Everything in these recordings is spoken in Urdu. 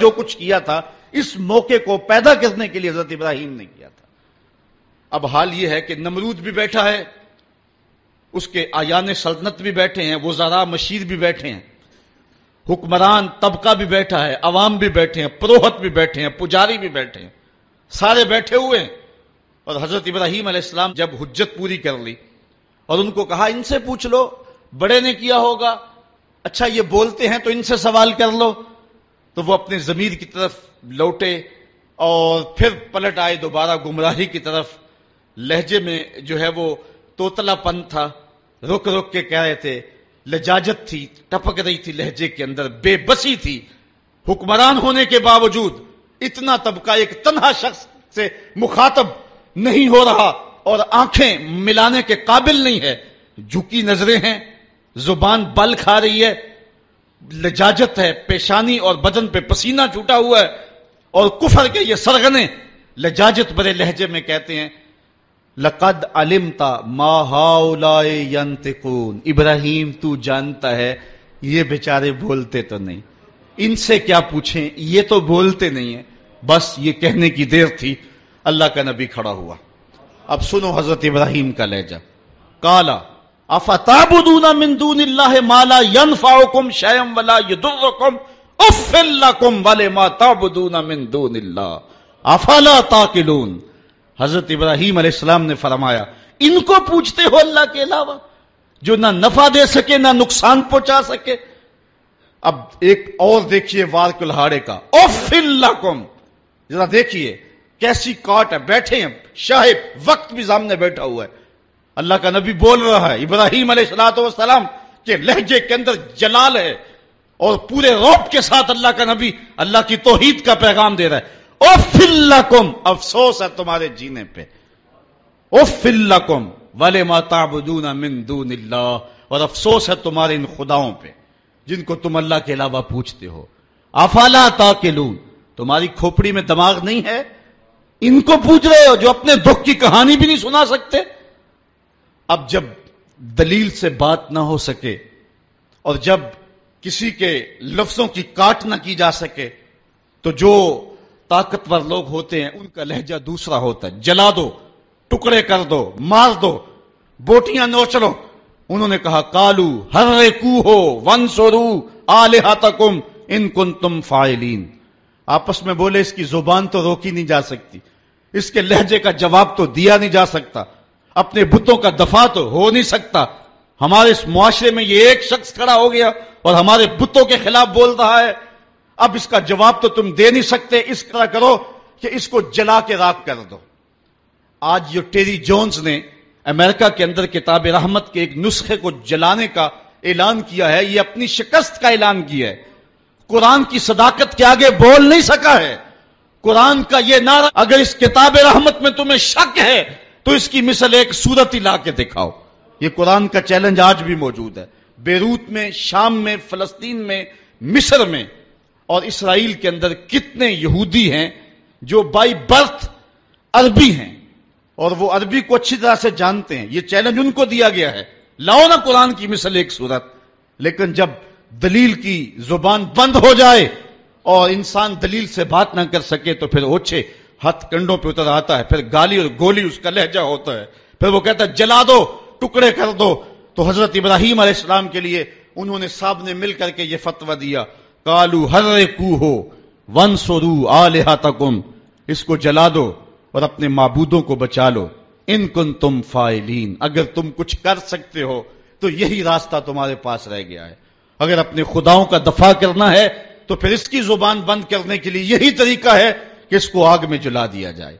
جو کچھ کیا تھا اس موقع کو پیدا کرنے کے لیے حضرت ابراہیم نے کیا تھا۔ اب حال یہ ہے کہ نمرود بھی بیٹھا ہے، اس کے آیان سلطنت بھی بیٹھے ہیں، وزراء مشیر بھی بیٹھے ہیں، حکمران طبقہ بھی بیٹھا ہے، عوام بھی بیٹھے ہیں، پروہت بھی بیٹھے ہیں، پجاری بھی بیٹھے ہیں، سارے بیٹھے ہوئے ہیں۔ اور حضرت ابراہیم علیہ السلام جب حجت پوری کر لی اور ان کو کہا ان سے پوچھ لو، بڑے نے کیا ہوگا، اچھا یہ بولتے ہیں تو ان سے سوال کر لو، تو وہ اپنے ضمیر کی طرف لوٹے اور پھر پلٹ آئے دوبارہ گمراہی کی طرف۔ لہجے میں جو ہے وہ توتلا پن تھا، رک رک کے کہہ رہے تھے، لجاجت تھی، ٹپک رہی تھی لہجے کے اندر، بے بسی تھی۔ حکمران ہونے کے باوجود اتنا طبقہ ایک تنہا شخص سے مخاطب نہیں ہو رہا اور آنکھیں ملانے کے قابل نہیں ہے، جھکی نظریں ہیں، زبان بل کھا رہی ہے، لجاجت ہے، پیشانی اور بدن پہ پسینہ چھوٹا ہوا ہے، اور کفر کے یہ سرغنے لجاجت برے لہجے میں کہتے ہیں لقد علمت ما هؤلاء ينطقون، ابراہیم تو جانتا ہے یہ بیچارے بولتے تو نہیں، ان سے کیا پوچھیں، یہ تو بولتے نہیں ہیں۔ بس یہ کہنے کی دیر تھی، اللہ کا نبی کھڑا ہوا۔ اب سنو حضرت ابراہیم کا لہجہ، قالا افتعبدون من دون اللہ ما لا ينفعکم شیئا ولا یضرکم اف لکم ولما تعبدون من دون اللہ افلا تعقلون۔ حضرت ابراہیم علیہ السلام نے فرمایا ان کو پوچھتے ہو اللہ کے علاوہ جو نہ نفع دے سکے نہ نقصان پہنچا سکے۔ اب ایک اور دیکھیے وار کلہاڑے کا، اف لکم، ذرا دیکھیے کیسی کاٹ ہے، بیٹھے ہیں شاہب، وقت بھی سامنے بیٹھا ہوا ہے، اللہ کا نبی بول رہا ہے، ابراہیم علیہ السلام کے لہجے کے اندر جلال ہے، اور پورے رعب کے ساتھ اللہ کا نبی اللہ کی توحید کا پیغام دے رہا ہے۔ اُفٍّ لَكُمْ، افسوس ہے تمہارے جینے پہ، اُفٍّ لَكُمْ وَلِمَا تَعْبُدُونَ مِن دُونِ اللَّهِ، اور افسوس ہے تمہارے ان خداؤں پہ جن کو تم اللہ کے علاوہ پوچھتے ہو۔ افلا تعقلون، تمہاری کھوپڑی میں دماغ نہیں ہے، ان کو پوچھ رہے ہو جو اپنے دکھ کی کہانی بھی نہیں سنا سکتے۔ اب جب دلیل سے بات نہ ہو سکے اور جب کسی کے لفظوں کی کاٹ نہ کی جا سکے تو جو طاقتور لوگ ہوتے ہیں ان کا لہجہ دوسرا ہوتا ہے، جلا دو، ٹکڑے کر دو، مار دو، بوٹیاں نوچ لو۔ انہوں نے کہا قالو حرقوہ وانصروا آلہتکم ان کنتم فاعلین، آپس میں بولے اس کی زبان تو روکی نہیں جا سکتی، اس کے لہجے کا جواب تو دیا نہیں جا سکتا، اپنے بتوں کا دفاع تو ہو نہیں سکتا، ہمارے اس معاشرے میں یہ ایک شخص کھڑا ہو گیا اور ہمارے بتوں کے خلاف بول رہا ہے، اب اس کا جواب تو تم دے نہیں سکتے، اس طرح کرو کہ اس کو جلا کے راکھ کر دو۔ آج جو ٹیری جونز نے امریکہ کے اندر کتاب رحمت کے ایک نسخے کو جلانے کا اعلان کیا ہے، یہ اپنی شکست کا اعلان کیا ہے، قرآن کی صداقت کے آگے بول نہیں سکا ہے۔ قرآن کا یہ نعرہ اگر اس کتاب رحمت میں تمہیں شک ہے تو اس کی مثل ایک صورت ہی لا کے دکھاؤ۔ یہ قرآن کا چیلنج آج بھی موجود ہے، بیروت میں، شام میں، فلسطین میں، مصر میں اور اسرائیل کے اندر کتنے یہودی ہیں جو بائی برتھ عربی ہیں اور وہ عربی کو اچھی طرح سے جانتے ہیں، یہ چیلنج ان کو دیا گیا ہے، لاؤ نا قرآن کی مثل ایک صورت۔ لیکن جب دلیل کی زبان بند ہو جائے اور انسان دلیل سے بات نہ کر سکے تو پھر اوچھے ہاتھ کنڈوں پہ اتر آتا ہے، پھر گالی اور گولی اس کا لہجہ ہوتا ہے، پھر وہ کہتا ہے جلا دو، ٹکڑے کر دو۔ تو حضرت ابراہیم علیہ السلام کے لیے انہوں نے سب نے مل کر کے یہ فتویٰ دیا، قالوا حرقوہ وانصروا آلہتکم، اس کو جلا دو اور اپنے معبودوں کو بچا لو، ان کنتم فاعلین، اگر تم کچھ کر سکتے ہو تو یہی راستہ تمہارے پاس رہ گیا ہے، اگر اپنے خداؤں کا دفاع کرنا ہے تو پھر اس کی زبان بند کرنے کے لیے یہی طریقہ ہے کہ اس کو آگ میں جلا دیا جائے۔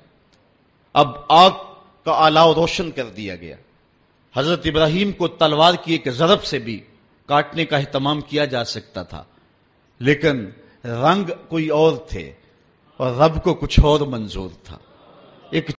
اب آگ کا آلاؤ روشن کر دیا گیا، حضرت ابراہیم کو تلوار کی ایک ضرب سے بھی کاٹنے کا اہتمام کیا جا سکتا تھا، لیکن رنگ کوئی اور تھے اور رب کو کچھ اور منظور تھا۔ ایک